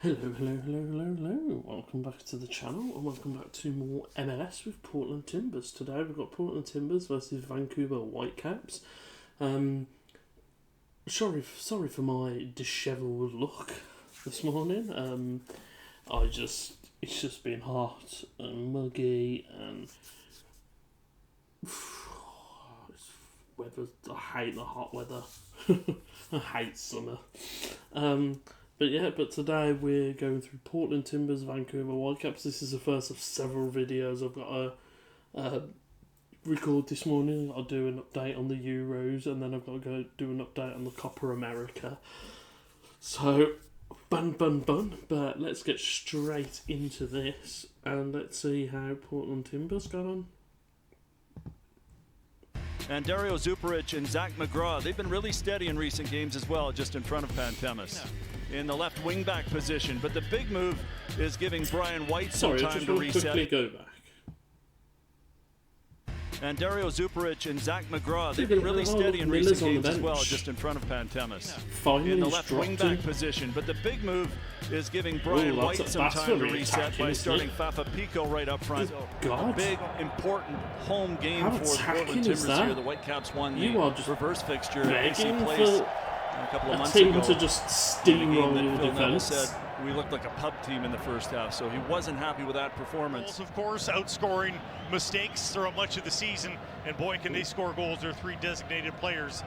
Hello. Welcome back to the channel and welcome back to more MLS with Portland Timbers. Today we've got Portland Timbers versus Vancouver Whitecaps. Sorry for my dishevelled look this morning. It's just been hot and muggy and weather. I hate the hot weather. I hate summer. But today we're going through Portland Timbers, Vancouver Whitecaps. This is the first of several videos I've got to record this morning. I'll do an update on the Euros, and then I've got to go do an update on the Copa America. So, bun. But let's get straight into this, and let's see how Portland Timbers got on. And Dario Zuparic and Zach McGraw, they've been really steady in recent games as well, just in front of Pantemis. In the left wing-back position, but the big move is giving Brian White some time to reset. Quickly go back. And Dario Zuparic and Zach McGraw, they've been really steady in recent games as well, just in front of Pantemis. In the left wing-back position, but the big move is giving Brian White some time to reset by starting Fafa Pico right up front. A big, important home game for the Portland Timbers here. The Whitecaps won the reverse fixture. AC plays a couple of months ago. To just steamroll your defense. Said we looked like a pub team in the first half, so he wasn't happy with that performance. Of course, outscoring mistakes throughout much of the season, and boy, can they score goals. Their three designated players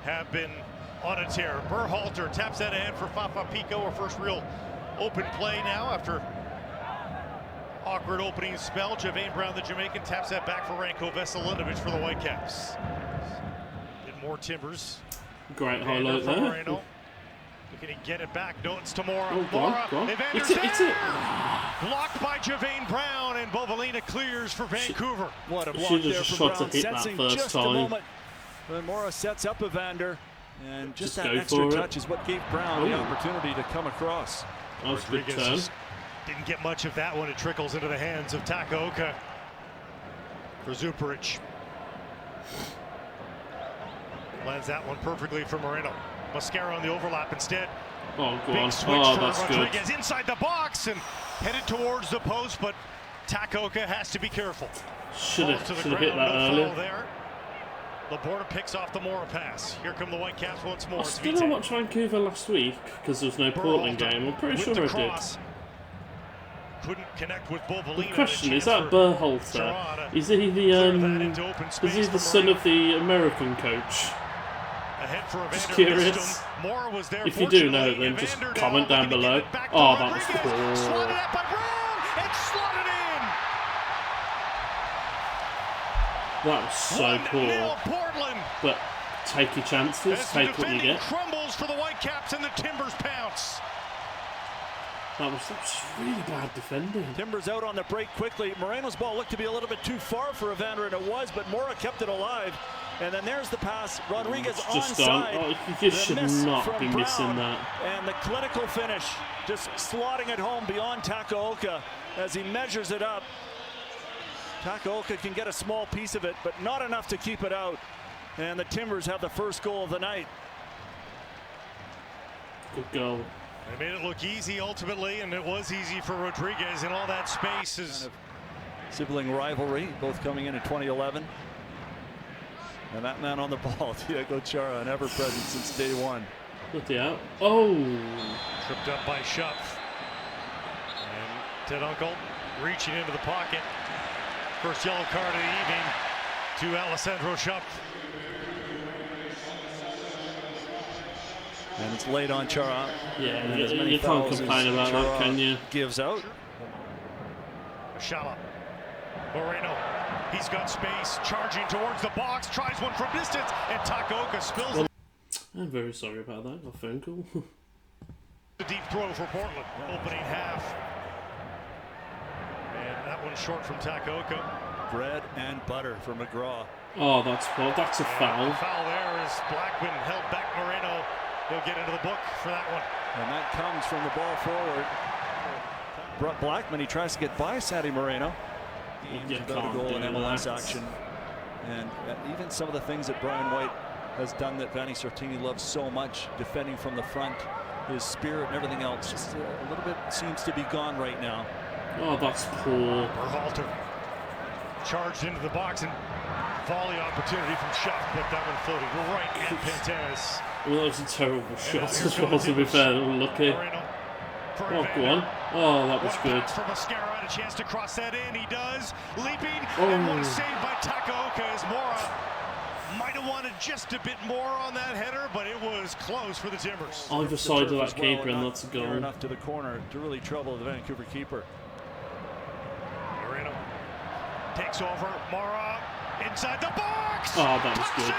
have been on a tear. Berhalter taps that ahead for Fafa Pico, our first real open play now after awkward opening spell. Javane Brown, the Jamaican, taps that back for Ranko Veselinovic for the Whitecaps. Did more Timbers. Great highlight there. Moreno. Can he get it back? No, it's to Mora. Oh, go on. It's it. Blocked by Javane Brown, and Bovalina clears for Vancouver. What a block there from Brown. Sensing just a moment when Mora sets up Evander, and just that extra touch is what gave Brown the opportunity to come across. That was a good turn. Didn't get much of that one. It trickles into the hands of Takaoka for Zuparic. Lands that one perfectly for Moreno. Mascara on the overlap instead. Oh, go on. Switch Oh, for that's Rodriguez good. inside the box and headed towards the post, but Takaoka has to be careful. Should have hit that earlier. There. Laporta picks off the Mora pass. Here come the Whitecaps once more. Did I watch Vancouver last week because there was no Portland game? I'm pretty sure I did. Couldn't connect with Bovalina. The question is that Berhalter? Is he the son of the American coach? Just curious. If you do know, then just comment down below. Oh, that was cool. Slotted up by Brown and slotted in. That was so cool. Portland. But take your chances, take what you get. Crumbles for the Whitecaps and the Timbers pounce. That was really bad defending. Timbers out on the break quickly. Moreno's ball looked to be a little bit too far for Evander, and it was, but Mora kept it alive. And then there's the pass. Rodriguez onside. Oh, you just should not be missing that. And the clinical finish, just slotting it home beyond Takaoka as he measures it up. Takaoka can get a small piece of it, but not enough to keep it out. And the Timbers have the first goal of the night. Good goal. They made it look easy ultimately, and it was easy for Rodriguez, and all that space is kind of sibling rivalry, both coming in 2011. And that man on the ball, Diego Chara, an ever-present since day one. Look out. Oh! Tripped up by Schupp. And Ted Uncle reaching into the pocket. First yellow card of the evening to Alessandro Schupp. And it's late on Chara. Yeah, you can't complain about that, can you? Gives out. Shala. Moreno. He's got space, charging towards the box, tries one from distance, and Takaoka spills it. I'm very sorry about that. Got a phone call. The deep throw for Portland, opening half. And that one's short from Takaoka. Bread and butter for McGraw. Oh, that's a foul. The foul there is Blackman held back Moreno. He'll get into the book for that one. And that comes from the ball forward. Blackman, he tries to get by Santi Moreno. Without a goal in MLS action. And even some of the things that Brian White has done that Vanni Sartini loves so much, defending from the front, his spirit and everything else just a little bit seems to be gone right now. Oh, that's poor. Berhalter charged into the box and volley opportunity from Schuff, but that one floated right at Pantemis. Well, that was a terrible shot as well, to be fair. Unlucky. Oh, go on. Oh, that was good. From Mascara, had a chance to cross that in. He does. Leaping. And one saved by Takaoka as Mora might have wanted just a bit more on that header, but it was close for the Timbers. Either side of that keeper, and that's a goal. Near enough to the corner to really trouble the Vancouver keeper. Moreno takes over. Mora inside the box. Oh, that was good.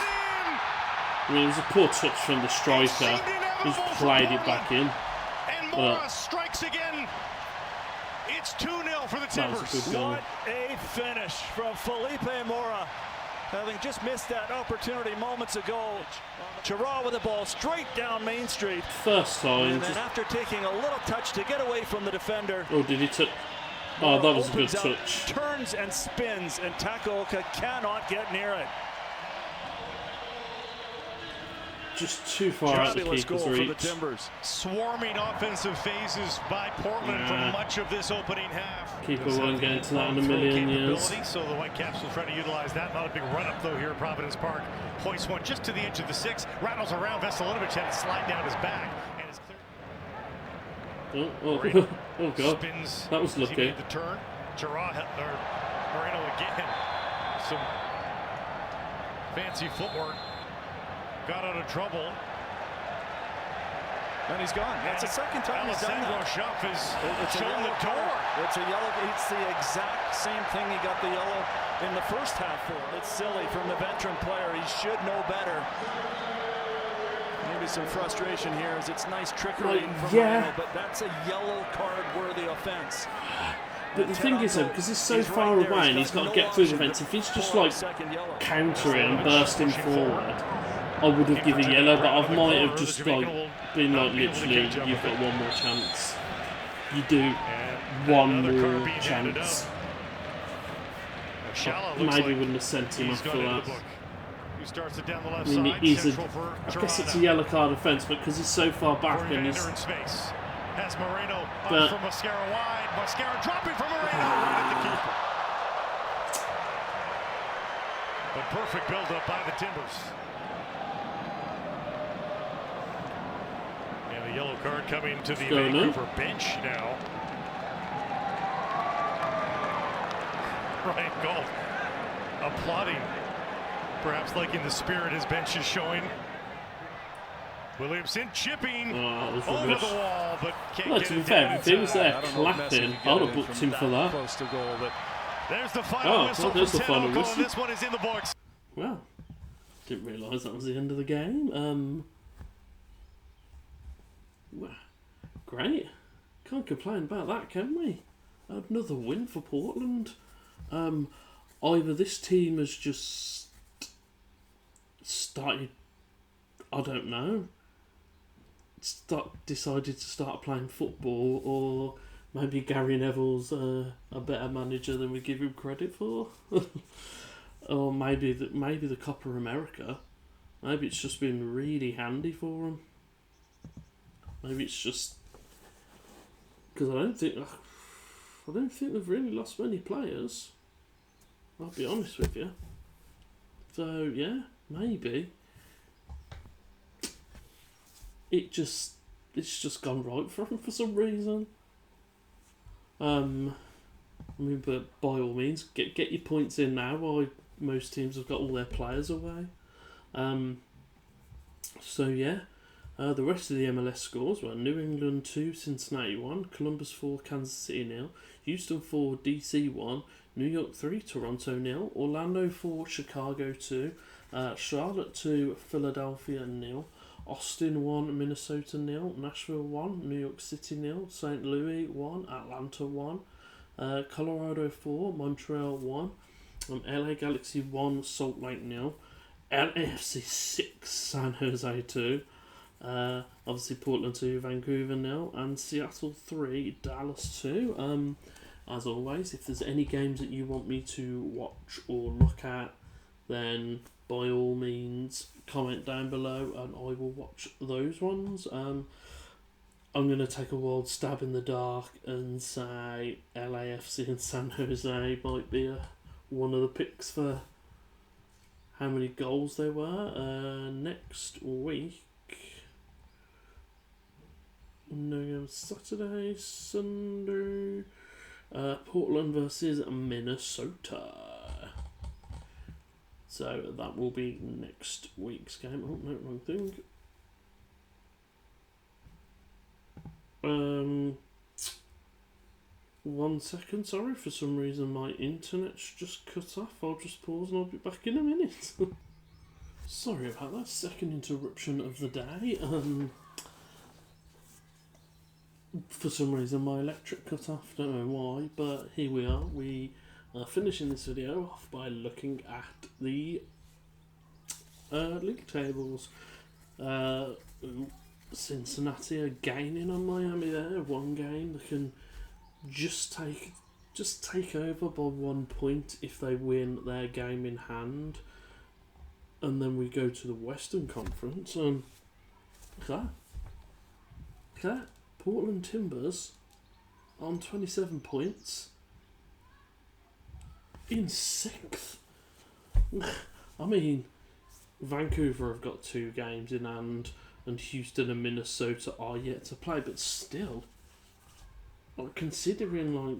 I mean, it was a poor touch from the striker. He's played it back in. And Mora strikes again. It's 2-0 for the Timbers. What a finish from Felipe Mora. Having just missed that opportunity moments ago. Chara with the ball straight down Main Street. First time. And then after taking a little touch to get away from the defender. Oh, did he touch? Oh, that was a good touch. Turns and spins, and Takaoka cannot get near it. Just too far out the keeper's reach. For the Timbers. Swarming offensive phases by Portland for much of this opening half. Keeper won't get into that in a million years. So the Whitecaps will try to utilize that. Not a big run-up, though, here at Providence Park. Hoists one just to the edge of the 6. Rattles around. Veselinovic had it slide down his back. And it's clear. Oh, God. Spins. That was lucky. The turn. Moreno again. Some fancy footwork. Got out of trouble. And he's gone. That's the second time he's done that. Schuff has shown the door. It's a yellow. It's the exact same thing he got the yellow in the first half for. It's silly from the veteran player. He should know better. Maybe some frustration here as it's nice trickery from Moreno, but that's a yellow card worthy offense. But the thing is, though, because he's so far away and he's got to get through the fence, if he's just like countering and bursting forward, I would have given yellow, but I might have just like been like, literally, you've got one more chance. You do one more chance. Maybe wouldn't have sent him off for that. I mean, it is I guess it's a yellow card offence, but because he's so far back and he's. Has Moreno up from Mascara wide. Mascara dropping from Moreno right at the keeper. But perfect build-up by the Timbers. And a yellow card coming to the Vancouver bench now. Ryan Gault applauding, perhaps liking the spirit his bench is showing. Williamson chipping over the wall, but can't get to be it fair, down. if he was there clapping, I would have booked him for that. Close to goal, but there's the final whistle. There's the final whistle. This one is in the books. Well, didn't realise that was the end of the game. Well, great. Can't complain about that, can we? Another win for Portland. Either this team has just started, I don't know, decided to start playing football, or maybe Gary Neville's a better manager than we give him credit for, or maybe the Copa America, maybe it's just been really handy for him. Maybe it's just because I don't think they've really lost many players. I'll be honest with you. So yeah, maybe. It's just gone right for him for some reason. I mean, but by all means, get your points in now. While most teams have got all their players away. So yeah, the rest of the MLS scores were New England 2, Cincinnati 1, Columbus 4, Kansas City 0, Houston 4, DC 1, New York 3, Toronto 0, Orlando 4, Chicago 2, Charlotte 2, Philadelphia 0. Austin 1, Minnesota 0, Nashville 1, New York City 0, St. Louis 1, Atlanta 1, Colorado 4, Montreal 1, LA Galaxy 1, Salt Lake 0, LAFC 6, San Jose 2, obviously Portland 2, Vancouver 0, and Seattle 3, Dallas 2. As always, if there's any games that you want me to watch or look at, then by all means comment down below and I will watch those ones. I'm going to take a wild stab in the dark and say LAFC and San Jose might be one of the picks for how many goals there were. Next week, no, Saturday, Sunday, Portland versus Minnesota. So that will be next week's game. Oh, no, wrong thing. 1 second, sorry, for some reason my internet's just cut off. I'll just pause and I'll be back in a minute. Sorry about that, second interruption of the day. For some reason my electric cut off, don't know why, but here we are. We are finishing this video off by looking at the league tables. Cincinnati are gaining on Miami there. One game they can just take over by 1 point if they win their game in hand. And then we go to the Western Conference and look at that. Portland Timbers on 27 points in 6th. I mean, Vancouver have got 2 games in hand, and Houston and Minnesota are yet to play, but still, like, considering like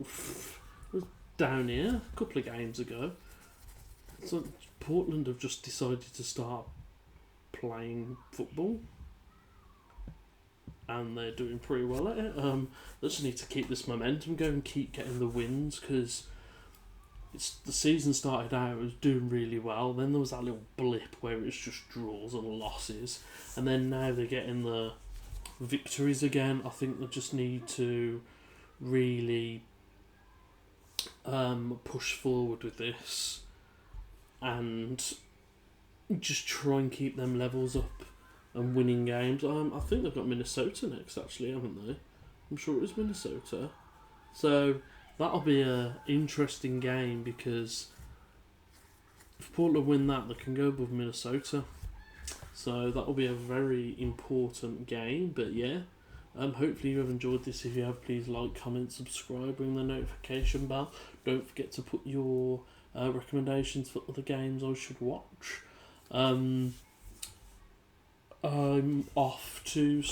was down here a couple of games ago, so Portland have just decided to start playing football, and they're doing pretty well at it. They just need to keep this momentum going, keep getting the wins, because the season started out, it was doing really well, then there was that little blip where it was just draws and losses, and then now they're getting the victories again. I think they just need to really push forward with this and just try and keep them levels up and winning games. I think they've got Minnesota next, actually, haven't they? I'm sure it was Minnesota. So that'll be an interesting game, because if Portland win that, they can go above Minnesota. So that'll be a very important game. But yeah, hopefully you have enjoyed this. If you have, please like, comment, subscribe, ring the notification bell. Don't forget to put your recommendations for other games I should watch. I'm off to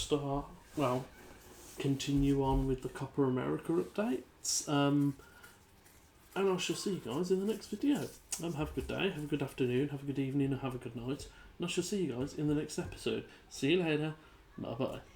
continue on with the Copa America updates. And I shall see you guys in the next video. Have a good day, have a good afternoon, have a good evening, and have a good night. And I shall see you guys in the next episode. See you later. Bye bye.